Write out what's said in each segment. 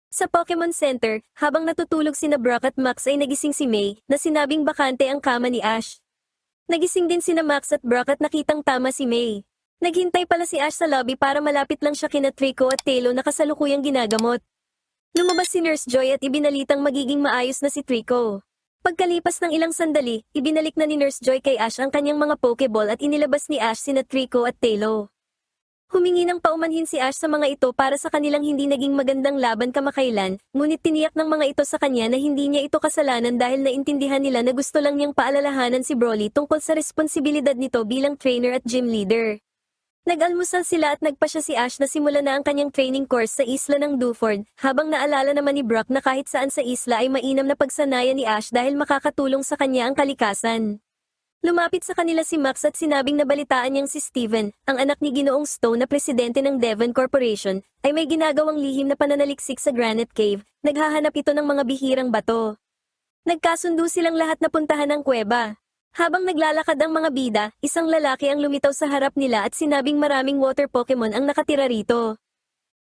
Sa Pokemon Center, habang natutulog sina Brock at Max ay nagising si May, na sinabing bakante ang kama ni Ash. Nagising din sina Max at Brock at nakitang tama si May. Naghintay pala si Ash sa lobby para malapit lang siya kina Trico at Tailo na kasalukuyang ginagamot. Lumabas si Nurse Joy at ibinalitang magiging maayos na si Trico. Pagkalipas ng ilang sandali, ibinalik na ni Nurse Joy kay Ash ang kanyang mga Pokeball at inilabas ni Ash sina Trico at Tailo. Humingi ng paumanhin si Ash sa mga ito para sa kanilang hindi naging magandang laban kamakailan, ngunit tiniyak ng mga ito sa kanya na hindi niya ito kasalanan dahil naintindihan nila na gusto lang niyang paalalahanan si Broly tungkol sa responsibilidad nito bilang trainer at gym leader. Nag-almusal sila at nagpasya si Ash na simula na ang kanyang training course sa isla ng Dewford, habang naalala naman ni Brock na kahit saan sa isla ay mainam na pagsanayan ni Ash dahil makakatulong sa kanya ang kalikasan. Lumapit sa kanila si Max at sinabing nabalitaan niyang si Steven, ang anak ni Ginoong Stone na presidente ng Devon Corporation, ay may ginagawang lihim na pananaliksik sa Granite Cave, naghahanap ito ng mga bihirang bato. Nagkasundo silang lahat na puntahan ang kuweba. Habang naglalakad ang mga bida, isang lalaki ang lumitaw sa harap nila at sinabing maraming water Pokemon ang nakatira rito.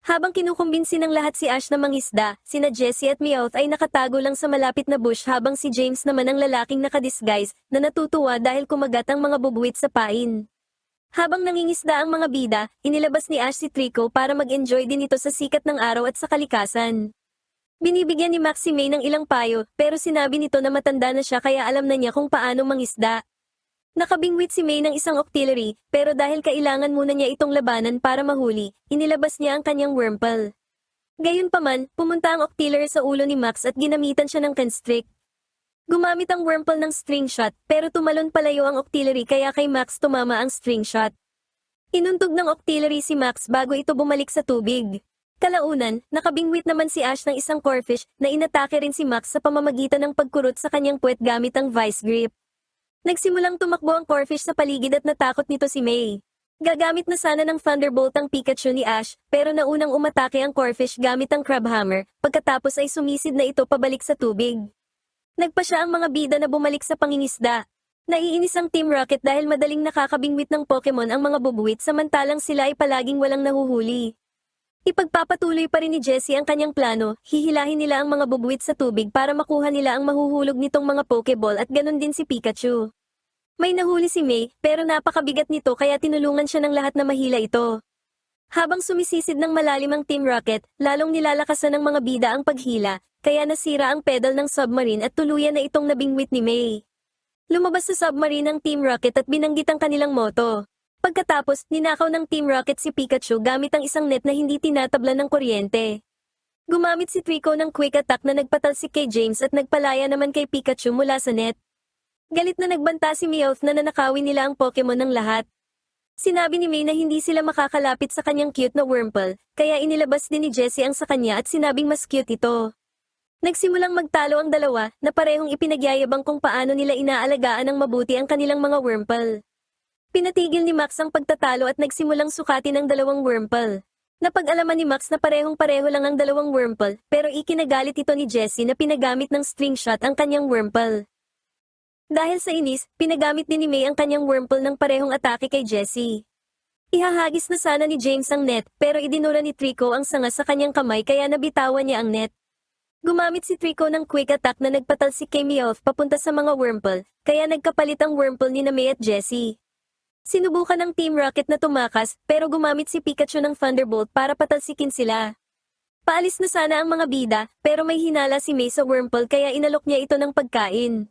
Habang kinukumbinsi ng lahat si Ash na mangisda, sina Jessie at Meowth ay nakatago lang sa malapit na bush habang si James naman ang lalaking nakadisguise na natutuwa dahil kumagat ang mga bubuwit sa pain. Habang nangingisda ang mga bida, inilabas ni Ash si Trico para mag-enjoy din ito sa sikat ng araw at sa kalikasan. Binibigyan ni Max si May ng ilang payo pero sinabi nito na matanda na siya kaya alam na niya kung paano mangisda. Nakabingwit si May ng isang octillery, pero dahil kailangan muna niya itong labanan para mahuli, inilabas niya ang kanyang Wurmple. Gayunpaman, pumunta ang octillery sa ulo ni Max at ginamitan siya ng constrict. Gumamit ang Wurmple ng string shot, pero tumalon palayo ang octillery kaya kay Max tumama ang string shot. Inuntog ng octillery si Max bago ito bumalik sa tubig. Kalaunan, nakabingwit naman si Ash ng isang Corphish na inatake rin si Max sa pamamagitan ng pagkurot sa kanyang puwet gamit ang Vice Grip. Nagsimulang tumakbo ang Corphish sa paligid at natakot nito si May. Gagamit na sana ng Thunderbolt ang Pikachu ni Ash, pero naunang umatake ang Corphish gamit ang Crabhammer, pagkatapos ay sumisid na ito pabalik sa tubig. Nagpa siya ang mga bida na bumalik sa pangingisda. Naiinis ang Team Rocket dahil madaling nakakabingwit ng Pokemon ang mga bubuwit samantalang sila ay palaging walang nahuhuli. Ipagpapatuloy pa rin ni Jessie ang kanyang plano, hihilahin nila ang mga bubuwit sa tubig para makuha nila ang mahuhulog nitong mga Pokeball at ganon din si Pikachu. May nahuli si May, pero napakabigat nito kaya tinulungan siya ng lahat na mahila ito. Habang sumisisid ng malalim ang Team Rocket, lalong nilalakasan ng mga bida ang paghila, kaya nasira ang pedal ng submarine at tuluyan na itong nabingwit ni May. Lumabas sa submarine ang Team Rocket at binanggit ang kanilang motto. Pagkatapos, ninakaw ng Team Rocket si Pikachu gamit ang isang net na hindi tinatablan ng kuryente. Gumamit si Trico ng quick attack na nagpatalsik kay James at nagpalaya naman kay Pikachu mula sa net. Galit na nagbanta si Meowth na nanakawin nila ang Pokemon ng lahat. Sinabi ni May na hindi sila makakalapit sa kanyang cute na Wurmple, kaya inilabas din ni Jessie ang sa kanya at sinabing mas cute ito. Nagsimulang magtalo ang dalawa na parehong ipinagyayabang kung paano nila inaalagaan ng mabuti ang kanilang mga Wurmple. Pinatigil ni Max ang pagtatalo at nagsimulang sukatin ang dalawang Wurmple. Napag-alaman ni Max na parehong-pareho lang ang dalawang Wurmple, pero ikinagalit ito ni Jessie na pinagamit ng string shot ang kanyang Wurmple. Dahil sa inis, pinagamit din ni May ang kanyang Wurmple ng parehong atake kay Jessie. Ihahagis na sana ni James ang net, pero idinura ni Trico ang sanga sa kanyang kamay kaya nabitawan niya ang net. Gumamit si Trico ng quick attack na nagpatalsik kay Meowth papunta sa mga Wurmple, kaya nagkapalit ang Wurmple ni May at Jessie. Sinubukan ng Team Rocket na tumakas, pero gumamit si Pikachu ng Thunderbolt para patalsikin sila. Paalis na sana ang mga bida, pero may hinala si May sa Wurmple kaya inalok niya ito ng pagkain.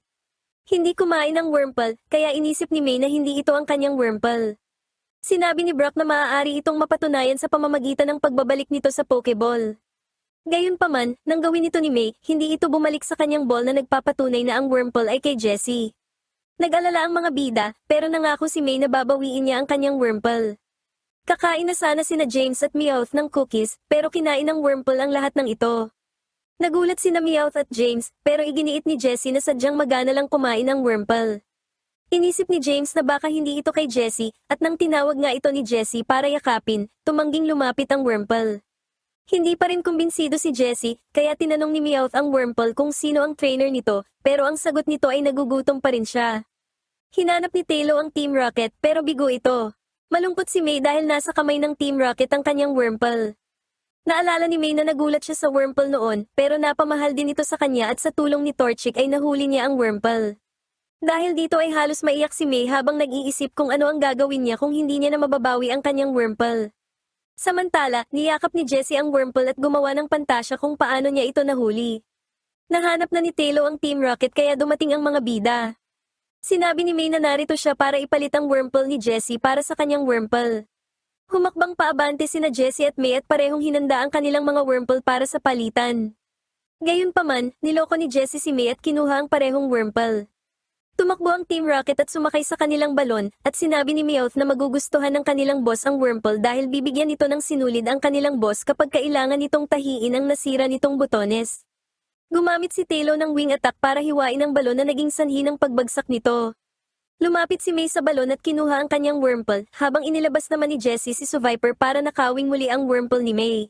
Hindi kumain ang Wurmple, kaya inisip ni May na hindi ito ang kanyang Wurmple. Sinabi ni Brock na maaari itong mapatunayan sa pamamagitan ng pagbabalik nito sa Pokeball. Gayunpaman, nang gawin ito ni May, hindi ito bumalik sa kanyang ball na nagpapatunay na ang Wurmple ay kay Jessie. Nag-alala ang mga bida, pero nangako si May na babawiin niya ang kanyang Wurmple. Kakain na sana sina James at Meowth ng cookies, pero kinain ng Wurmple ang lahat ng ito. Nagulat sina Meowth at James, pero iginiit ni Jessie na sadyang magana lang kumain ng Wurmple. Inisip ni James na baka hindi ito kay Jessie, at nang tinawag nga ito ni Jessie para yakapin, tumangging lumapit ang Wurmple. Hindi pa rin kumbinsido si Jessie, kaya tinanong ni Meowth ang Wurmple kung sino ang trainer nito, pero ang sagot nito ay nagugutom pa rin siya. Hinanap ni Tailo ang Team Rocket, pero bigo ito. Malungkot si May dahil nasa kamay ng Team Rocket ang kanyang Wurmple. Naalala ni May na nagulat siya sa Wurmple noon, pero napamahal din ito sa kanya at sa tulong ni Torchic ay nahuli niya ang Wurmple. Dahil dito ay halos maiyak si May habang nag-iisip kung ano ang gagawin niya kung hindi niya na mababawi ang kanyang Wurmple. Samantala, niyakap ni Jessie ang Wurmple at gumawa ng pantasya kung paano niya ito nahuli. Nahanap na ni Talo ang Team Rocket kaya dumating ang mga bida. Sinabi ni May na narito siya para ipalit ang Wurmple ni Jessie para sa kanyang Wurmple. Humakbang paabante sina Jessie at May at parehong hinanda ang kanilang mga Wurmple para sa palitan. Gayunpaman, niloko ni Jessie si May at kinuha ang parehong Wurmple. Tumakbo ang Team Rocket at sumakay sa kanilang balon, at sinabi ni Meowth na magugustuhan ng kanilang boss ang Wurmple dahil bibigyan ito ng sinulid ang kanilang boss kapag kailangan nitong tahiin ang nasira nitong butones. Gumamit si Talo ng wing attack para hiwain ang balon na naging sanhi ng pagbagsak nito. Lumapit si May sa balon at kinuha ang kanyang Wurmple, habang inilabas naman ni Jessie si Suviper para nakawing muli ang Wurmple ni May.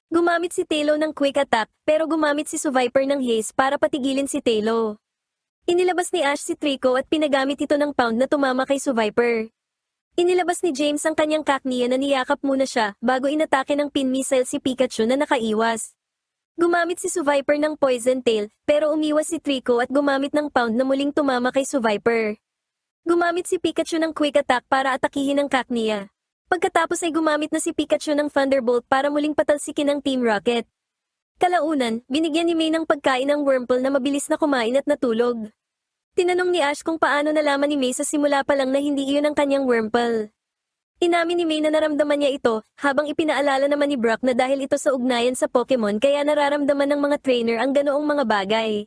Gumamit si Talo ng quick attack, pero gumamit si Suviper ng haze para patigilin si Talo. Inilabas ni Ash si Trico at pinagamit ito ng pound na tumama kay Suviper. Inilabas ni James ang kanyang Cacnea na niyakap muna siya bago inatake ng pin missile si Pikachu na nakaiwas. Gumamit si Suviper ng Poison Tail, pero umiwas si Trico at gumamit ng pound na muling tumama kay Suviper. Gumamit si Pikachu ng quick attack para atakihin ang Cacnea. Pagkatapos ay gumamit na si Pikachu ng Thunderbolt para muling patalsikin ang Team Rocket. Kalaunan, binigyan ni May ng pagkain ng Wurmple na mabilis na kumain at natulog. Tinanong ni Ash kung paano nalaman ni May sa simula pa lang na hindi iyon ang kanyang Wurmple. Inamin ni May na naramdaman niya ito, habang ipinaalala naman ni Brock na dahil ito sa ugnayan sa Pokemon kaya nararamdaman ng mga trainer ang ganoong mga bagay.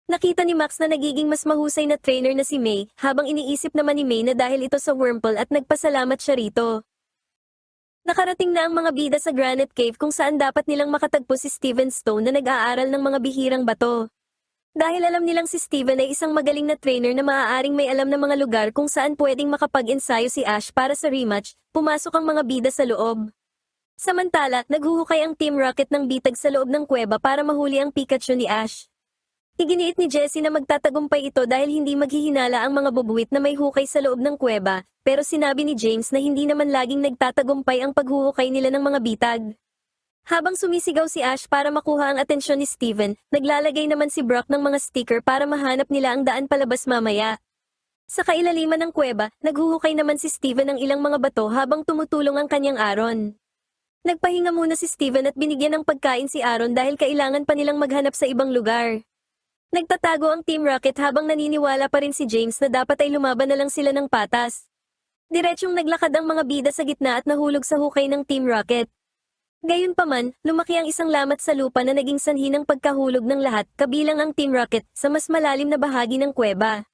Nakita ni Max na nagiging mas mahusay na trainer na si May, habang iniisip naman ni May na dahil ito sa Wurmple at nagpasalamat siya rito. Nakarating na ang mga bida sa Granite Cave kung saan dapat nilang makatagpo si Steven Stone na nag-aaral ng mga bihirang bato. Dahil alam nilang si Steven ay isang magaling na trainer na maaaring may alam na mga lugar kung saan pwedeng makapag-ensayo si Ash para sa rematch, pumasok ang mga bida sa loob. Samantala, naghuhukay ang Team Rocket ng bitag sa loob ng kuweba para mahuli ang Pikachu ni Ash. Iginiit ni Jessie na magtatagumpay ito dahil hindi maghihinala ang mga bubuwit na may hukay sa loob ng kuweba, pero sinabi ni James na hindi naman laging nagtatagumpay ang paghuhukay nila ng mga bitag. Habang sumisigaw si Ash para makuha ang atensyon ni Steven, naglalagay naman si Brock ng mga sticker para mahanap nila ang daan palabas mamaya. Sa kailaliman ng kuweba, naghuhukay naman si Steven ng ilang mga bato habang tumutulong ang kanyang Aaron. Nagpahinga muna si Steven at binigyan ng pagkain si Aaron dahil kailangan pa nilang maghanap sa ibang lugar. Nagtatago ang Team Rocket habang naniniwala pa rin si James na dapat ay lumaban na lang sila ng patas. Diretsyong naglakad ang mga bida sa gitna at nahulog sa hukay ng Team Rocket. Gayunpaman, lumaki ang isang lamat sa lupa na naging sanhi ng pagkahulog ng lahat, kabilang ang Team Rocket, sa mas malalim na bahagi ng kuweba.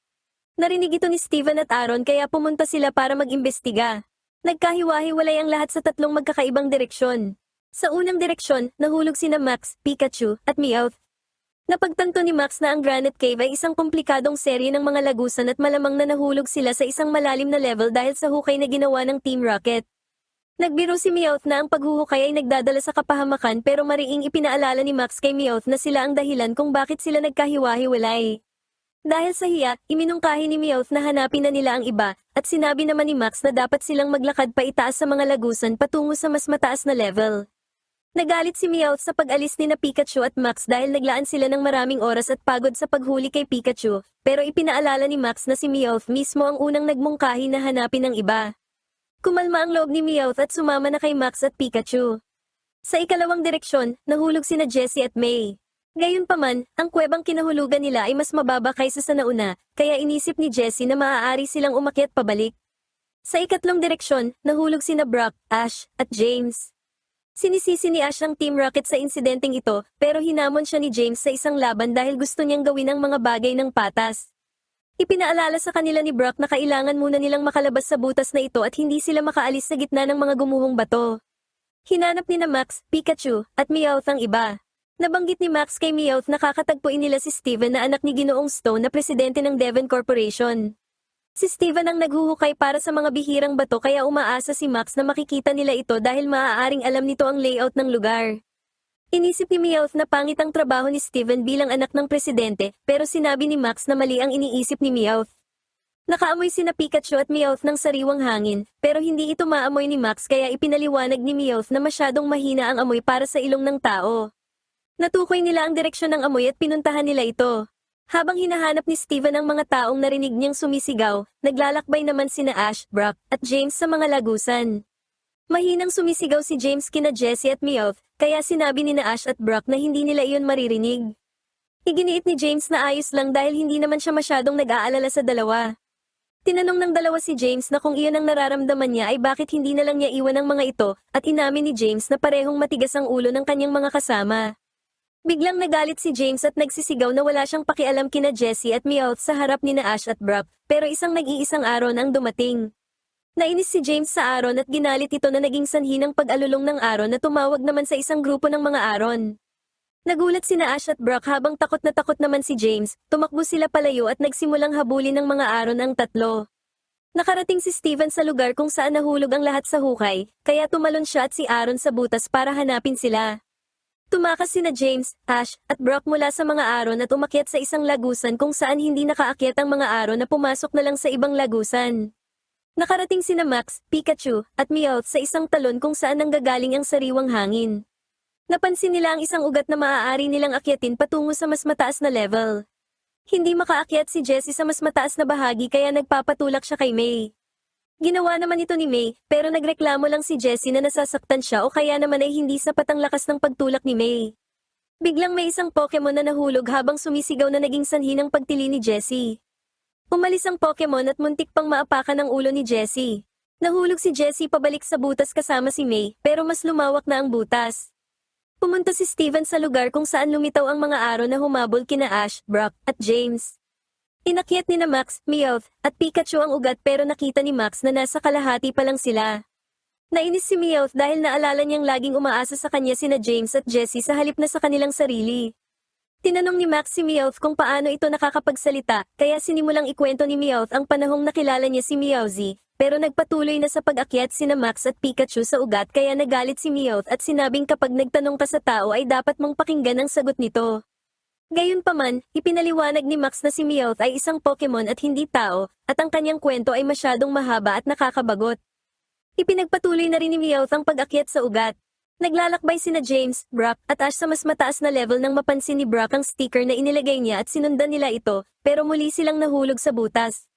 Narinig ito ni Steven at Aaron kaya pumunta sila para mag-imbestiga. Nagkahiwa-hiwalay ang lahat sa tatlong magkakaibang direksyon. Sa unang direksyon, nahulog sina Max, Pikachu, at Meowth. Napagtanto ni Max na ang Granite Cave ay isang komplikadong serye ng mga lagusan at malamang na nahulog sila sa isang malalim na level dahil sa hukay na ginawa ng Team Rocket. Nagbiro si Meowth na ang paghuhukay ay nagdadala sa kapahamakan pero mariing ipinaalala ni Max kay Meowth na sila ang dahilan kung bakit sila nagkahiwa-hiwalay. Dahil sa hiya, iminungkahi ni Meowth na hanapin na nila ang iba, at sinabi naman ni Max na dapat silang maglakad pa itaas sa mga lagusan patungo sa mas mataas na level. Nagalit si Meowth sa pag-alis ni na Pikachu at Max dahil naglaan sila ng maraming oras at pagod sa paghuli kay Pikachu, pero ipinaalala ni Max na si Meowth mismo ang unang nagmungkahi na hanapin ang iba. Kumalma ang loob ni Meowth at sumama na kay Max at Pikachu. Sa ikalawang direksyon, nahulog sina Jessie at May. Gayunpaman, ang kuwebang kinahulugan nila ay mas mababa kaysa sa nauna, kaya inisip ni Jessie na maaari silang umakyat pabalik. Sa ikatlong direksyon, nahulog sina Brock, Ash, at James. Sinisisi ni Ash ang Team Rocket sa insidenteng ito, pero hinamon siya ni James sa isang laban dahil gusto niyang gawin ang mga bagay ng patas. Ipinaalala sa kanila ni Brock na kailangan muna nilang makalabas sa butas na ito at hindi sila makaalis sa gitna ng mga gumuhong bato. Hinanap ni na Max, Pikachu, at Meowth ang iba. Nabanggit ni Max kay Meowth na kakatagpuin nila si Steven na anak ni Ginoong Stone na presidente ng Devon Corporation. Si Steven ang naghuhukay para sa mga bihirang bato kaya umaasa si Max na makikita nila ito dahil maaaring alam nito ang layout ng lugar. Inisip ni Meowth na pangit ang trabaho ni Steven bilang anak ng presidente, pero sinabi ni Max na mali ang iniisip ni Meowth. Nakaamoy sina Pikachu at Meowth ng sariwang hangin, pero hindi ito maamoy ni Max kaya ipinaliwanag ni Meowth na masyadong mahina ang amoy para sa ilong ng tao. Natukoy nila ang direksyon ng amoy at pinuntahan nila ito. Habang hinahanap ni Steven ang mga taong narinig niyang sumisigaw, naglalakbay naman sina Ash, Brock, at James sa mga lagusan. Mahinang sumisigaw si James kina Jessie at Meowth, kaya sinabi ni na Ash at Brock na hindi nila iyon maririnig. Iginiit ni James na ayos lang dahil hindi naman siya masyadong nag-aalala sa dalawa. Tinanong ng dalawa si James na kung iyon ang nararamdaman niya ay bakit hindi na lang niya iwan ang mga ito, at inamin ni James na parehong matigas ang ulo ng kanyang mga kasama. Biglang nagalit si James at nagsisigaw na wala siyang pakialam kina Jessie at Meowth sa harap ni na Ash at Brock, pero isang nag-iisang Aaron ang dumating. Nainis si James sa Aaron at ginalit ito na naging sanhi ng pag-alulong ng Aaron na tumawag naman sa isang grupo ng mga Aaron. Nagulat sina Ash at Brock habang takot na takot naman si James, tumakbo sila palayo at nagsimulang habulin ng mga Aaron ang tatlo. Nakarating si Steven sa lugar kung saan nahulog ang lahat sa hukay, kaya tumalon siya at si Aaron sa butas para hanapin sila. Tumakas sina James, Ash, at Brock mula sa mga Aaron at umakyat sa isang lagusan kung saan hindi nakaakyat ang mga Aaron na pumasok na lang sa ibang lagusan. Nakarating sina Max, Pikachu, at Meowth sa isang talon kung saan nanggagaling ang sariwang hangin. Napansin nila ang isang ugat na maaari nilang akyatin patungo sa mas mataas na level. Hindi makaakyat si Jessie sa mas mataas na bahagi kaya nagpapatulak siya kay May. Ginawa naman ito ni May, pero nagreklamo lang si Jessie na nasasaktan siya o kaya naman ay hindi sapat ang lakas ng pagtulak ni May. Biglang may isang Pokemon na nahulog habang sumisigaw na naging sanhi ng pagtili ni Jessie. Umalis ang Pokemon at muntik pang maapakan ang ulo ni Jessie. Nahulog si Jessie pabalik sa butas kasama si May, pero mas lumawak na ang butas. Pumunta si Steven sa lugar kung saan lumitaw ang mga Aaron na humabol kina Ash, Brock, at James. Inakyat ni na Max, Meowth, at Pikachu ang ugat pero nakita ni Max na nasa kalahati pa lang sila. Nainis si Meowth dahil naalala niyang laging umaasa sa kanya sina James at Jessie sa halip na sa kanilang sarili. Tinanong ni Max si Meowth kung paano ito nakakapagsalita, kaya sinimulang ikwento ni Meowth ang panahong nakilala niya si Meowsy. Pero nagpatuloy na sa pag-akyat sina Max at Pikachu sa ugat kaya nagalit si Meowth at sinabing kapag nagtanong ka sa tao ay dapat mong pakinggan ang sagot nito. Gayunpaman, ipinaliwanag ni Max na si Meowth ay isang Pokemon at hindi tao, at ang kanyang kwento ay masyadong mahaba at nakakabagot. Ipinagpatuloy na rin ni Meowth ang pag-akyat sa ugat. Naglalakbay sina James, Brock, at Ash sa mas mataas na level nang mapansin ni Brock ang sticker na inilagay niya at sinundan nila ito, pero muli silang nahulog sa butas.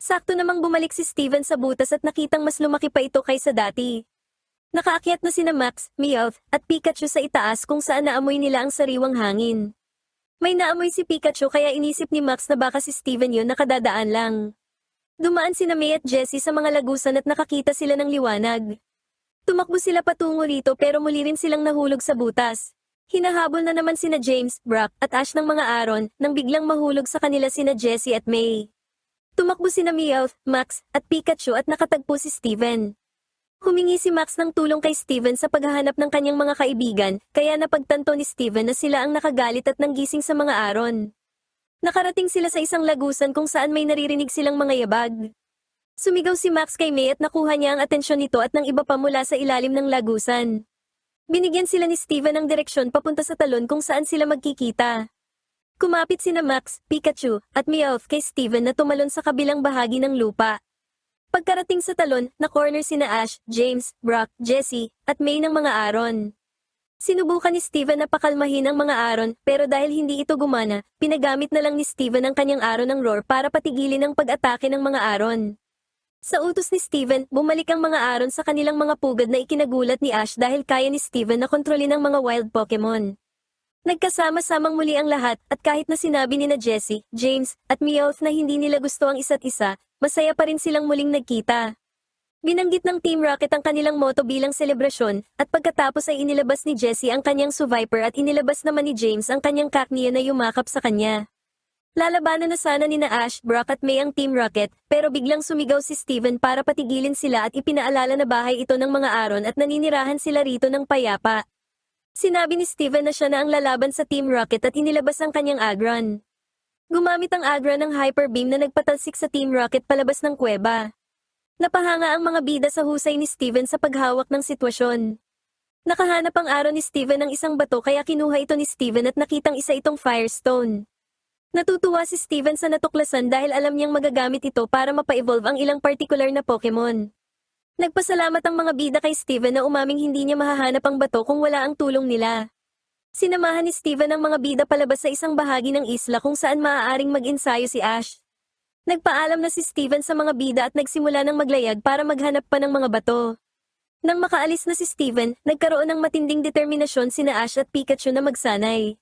Sakto namang bumalik si Steven sa butas at nakitang mas lumaki pa ito kaysa dati. Nakaakyat na sina Max, Meowth, at Pikachu sa itaas kung saan naamoy nila ang sariwang hangin. May naamoy si Pikachu kaya inisip ni Max na baka si Steven yun nakadadaan lang. Dumaan sina May at Jessie sa mga lagusan at nakakita sila ng liwanag. Tumakbo sila patungo rito pero muli rin silang nahulog sa butas. Hinahabol na naman sina James, Brock, at Ash ng mga Aaron nang biglang mahulog sa kanila sina Jessie at May. Tumakbo sina Meowth, Max, at Pikachu at nakatagpo si Steven. Humingi si Max ng tulong kay Steven sa paghahanap ng kanyang mga kaibigan, kaya napagtanto ni Steven na sila ang nakagalit at nanggising sa mga Aaron. Nakarating sila sa isang lagusan kung saan may naririnig silang mga yabag. Sumigaw si Max kay May at nakuha niya ang atensyon nito at ng iba pa mula sa ilalim ng lagusan. Binigyan sila ni Steven ng direksyon papunta sa talon kung saan sila magkikita. Kumapit sina Max, Pikachu, at Meowth kay Steven na tumalon sa kabilang bahagi ng lupa. Pagkarating sa talon, na-corner sina Ash, James, Brock, Jessie, at May ng mga Aaron. Sinubukan ni Steven na pakalmahin ang mga Aaron, pero dahil hindi ito gumana, pinagamit na lang ni Steven ang kanyang Aaron ng roar para patigilin ang pag-atake ng mga Aaron. Sa utos ni Steven, bumalik ang mga Aaron sa kanilang mga pugad na ikinagulat ni Ash dahil kaya ni Steven na kontrolin ang mga wild Pokemon. Nagkasama-samang muli ang lahat at kahit na sinabi ni na Jessie, James, at Meowth na hindi nila gusto ang isa't isa, masaya pa rin silang muling nagkita. Binanggit ng Team Rocket ang kanilang motto bilang selebrasyon, at pagkatapos ay inilabas ni Jessie ang kanyang Suviper at inilabas naman ni James ang kanyang Cacnea na yumakap sa kanya. Lalabanan na sana ni na Ash, Brock at May ang Team Rocket, pero biglang sumigaw si Steven para patigilin sila at ipinaalala na bahay ito ng mga Aaron at naninirahan sila rito ng payapa. Sinabi ni Steven na siya na ang lalaban sa Team Rocket at inilabas ang kanyang Aggron. Gumamit ang Aggron ng Hyper Beam na nagpatalsik sa Team Rocket palabas ng kuweba. Napahanga ang mga bida sa husay ni Steven sa paghawak ng sitwasyon. Nakahanap ang Aaron ni Steven ng isang bato kaya kinuha ito ni Steven at nakitang isa itong Firestone. Natutuwa si Steven sa natuklasan dahil alam niyang magagamit ito para mapa-evolve ang ilang particular na Pokemon. Nagpasalamat ang mga bida kay Steven na umaming hindi niya mahahanap ang bato kung wala ang tulong nila. Sinamahan ni Steven ang mga bida palabas sa isang bahagi ng isla kung saan maaaring mag-ensayo si Ash. Nagpaalam na si Steven sa mga bida at nagsimula ng maglayag para maghanap pa ng mga bato. Nang makaalis na si Steven, nagkaroon ng matinding determinasyon sina Ash at Pikachu na magsanay.